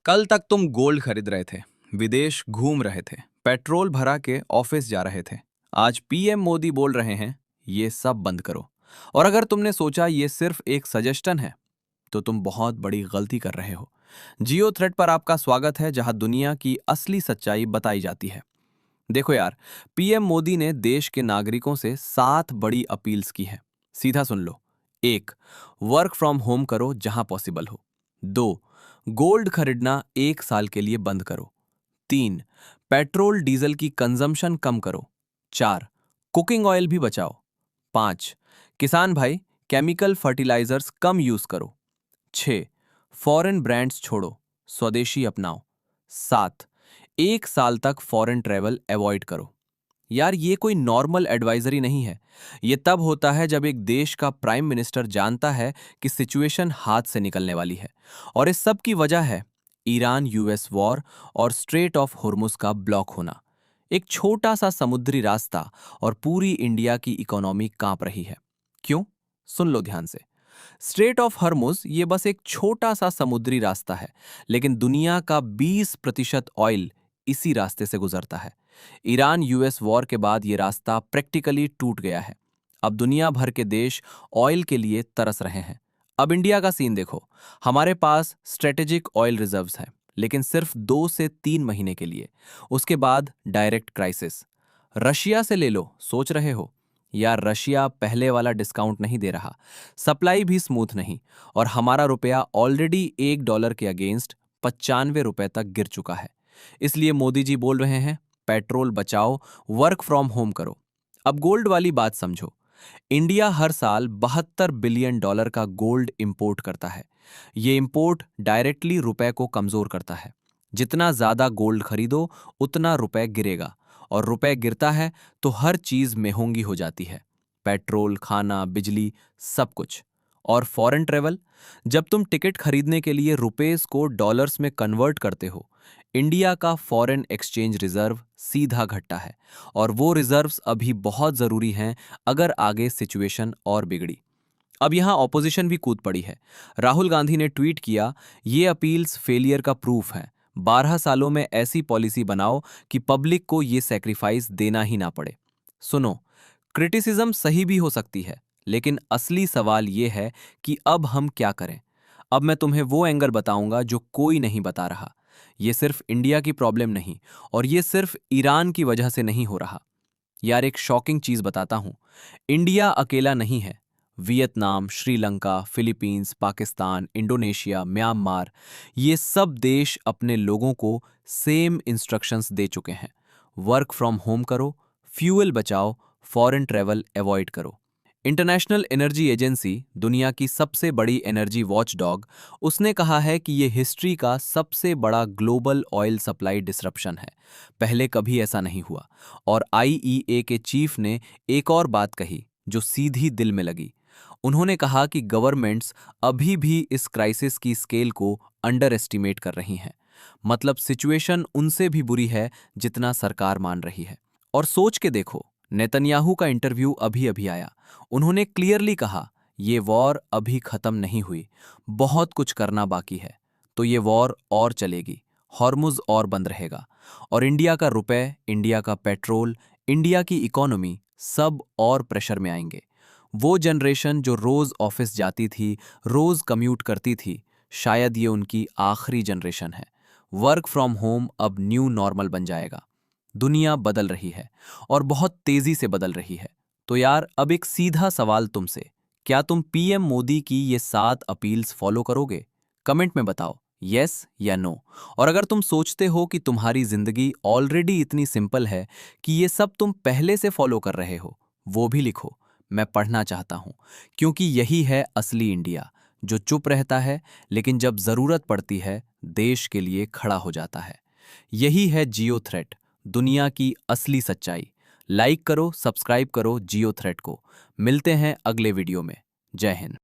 कल तक तुम गोल्ड खरीद रहे थे, विदेश घूम रहे थे, पेट्रोल भरा के ऑफिस जा रहे थे। आज पीएम मोदी बोल रहे हैं ये सब बंद करो। और अगर तुमने सोचा ये सिर्फ एक सजेशन है तो तुम बहुत बड़ी गलती कर रहे हो। जियो थ्रेड पर आपका स्वागत है, जहां दुनिया की असली सच्चाई बताई जाती है। देखो यार, पीएम मोदी ने देश के नागरिकों से 7 बड़ी अपील्स की हैं। सीधा सुन लो। 1, वर्क फ्रॉम होम करो जहां पॉसिबल हो। 2, गोल्ड खरीदना 1 साल के लिए बंद करो। 3, पेट्रोल डीजल की कंजम्पशन कम करो। 4, कुकिंग ऑयल भी बचाओ। 5, किसान भाई, केमिकल फर्टिलाइजर्स कम यूज करो। 6, फॉरेन ब्रांड्स छोड़ो, स्वदेशी अपनाओ। 7, 1 साल तक फॉरेन ट्रेवल अवॉइड करो। यार, ये कोई नॉर्मल एडवाइजरी नहीं है। ये तब होता है जब एक देश का प्राइम मिनिस्टर जानता है कि सिचुएशन हाथ से निकलने वाली है। और इस सब की वजह है ईरान यूएस वॉर और स्ट्रेट ऑफ हुर्मुज का ब्लॉक होना। एक छोटा सा समुद्री रास्ता और पूरी इंडिया की इकोनॉमी कांप रही है। क्यों? सुन लो ध्यान से। स्ट्रेट ऑफ हर्मुज ये बस एक छोटा सा समुद्री रास्ता है, लेकिन दुनिया का 20% ऑयल इसी रास्ते से गुजरता है। ईरान यूएस वॉर के बाद ये रास्ता प्रैक्टिकली टूट गया है। अब दुनिया भर के देश ऑयल के लिए तरस रहे हैं। अब इंडिया का सीन देखो। हमारे पास स्ट्रेटेजिक ऑयल रिजर्व्स हैं, लेकिन सिर्फ 2 से 3 महीने के लिए। उसके बाद डायरेक्ट क्राइसिस। रशिया से ले लो, सोच रहे हो? यार, रशिया पहले वाला डिस्काउंट नहीं दे रहा, सप्लाई भी स्मूथ नहीं, और हमारा रुपया ऑलरेडी $1 के अगेंस्ट 95 रुपए तक गिर चुका है। इसलिए मोदी जी बोल रहे हैं पेट्रोल बचाओ, वर्क फ्रॉम होम करो। अब गोल्ड वाली बात समझो। इंडिया हर साल $72 बिलियन का गोल्ड इंपोर्ट करता है। ये इंपोर्ट डायरेक्टली रुपए को कमजोर करता है। जितना ज्यादा गोल्ड खरीदो उतना रुपए गिरेगा, और रुपए गिरता है तो हर चीज महंगी हो जाती है। पेट्रोल, खाना, बिजली, सब कुछ। और फॉरेन ट्रेवल, जब तुम टिकट खरीदने के लिए रुपीस को डॉलर्स में कन्वर्ट करते हो, इंडिया का फॉरेन एक्सचेंज रिजर्व सीधा घटता है। और वो रिजर्व्स अभी बहुत जरूरी हैं अगर आगे सिचुएशन और बिगड़ी। अब यहां ऑपोजिशन भी कूद पड़ी है। राहुल गांधी ने ट्वीट किया, ये अपील्स फेलियर का प्रूफ है। 12 सालों में ऐसी पॉलिसी बनाओ कि पब्लिक को ये सैक्रिफाइस देना ही ना पड़े। सुनो, क्रिटिसिज्म सही भी हो सकती है, लेकिन असली सवाल ये है कि अब हम क्या करें। अब मैं तुम्हें वो एंगल बताऊंगा जो कोई नहीं बता रहा। ये सिर्फ इंडिया की प्रॉब्लम नहीं, और ये सिर्फ ईरान की वजह से नहीं हो रहा। यार, एक शॉकिंग चीज बताता हूं। इंडिया अकेला नहीं है। Vietnam, Sri Lanka, Philippines, Pakistan, Indonesia, Myanmar, ये सब देश अपने लोगों को सेम इंस्ट्रक्शंस दे चुके हैं। वर्क फ्रॉम होम करो, फ्यूल बचाओ, फॉरेन ट्रेवल अवॉइड करो। इंटरनेशनल एनर्जी एजेंसी, दुनिया की सबसे बड़ी एनर्जी वॉचडॉग, उसने कहा है कि ये हिस्ट्री का सबसे बड़ा ग्लोबल ऑयल सप्लाई डिसरप्शन है। पहले कभी ऐसा नहीं हुआ। और आईईए के चीफ ने एक और बात कही जो सीधी दिल में लगी। उन्होंने कहा कि गवर्नमेंट्स अभी भी इस क्राइसिस की स्केल को अंडर एस्टिमेट कर रही हैं। मतलब सिचुएशन उनसे भी बुरी है जितना सरकार मान रही है। और सोच के देखो, नेतन्याहू का इंटरव्यू अभी अभी आया। उन्होंने क्लियरली कहा ये वॉर अभी खत्म नहीं हुई, बहुत कुछ करना बाकी है। तो ये वॉर और चलेगी, हॉर्मुज और बंद रहेगा, और इंडिया का रुपए, इंडिया का पेट्रोल, इंडिया की इकोनॉमी सब और प्रेशर में आएंगे। वो जनरेशन जो रोज ऑफिस जाती थी, रोज कम्यूट करती थी, शायद ये उनकी आखिरी जनरेशन है। वर्क फ्रॉम होम अब न्यू नॉर्मल बन जाएगा। दुनिया बदल रही है, और बहुत तेजी से बदल रही है। तो यार, अब एक सीधा सवाल तुमसे, क्या तुम पीएम मोदी की ये 7 अपील्स फॉलो करोगे? कमेंट में बताओ, यस या नो। और अगर तुम सोचते हो कि तुम्हारी जिंदगी ऑलरेडी इतनी सिंपल है कि ये सब तुम पहले से फॉलो कर रहे हो, वो भी लिखो। मैं पढ़ना चाहता हूं, क्योंकि यही है असली इंडिया, जो चुप रहता है लेकिन जब जरूरत पड़ती है देश के लिए खड़ा हो जाता है। यही है जियो थ्रेट, दुनिया की असली सच्चाई। लाइक करो, सब्सक्राइब करो जियो थ्रेट को। मिलते हैं अगले वीडियो में। जय हिंद।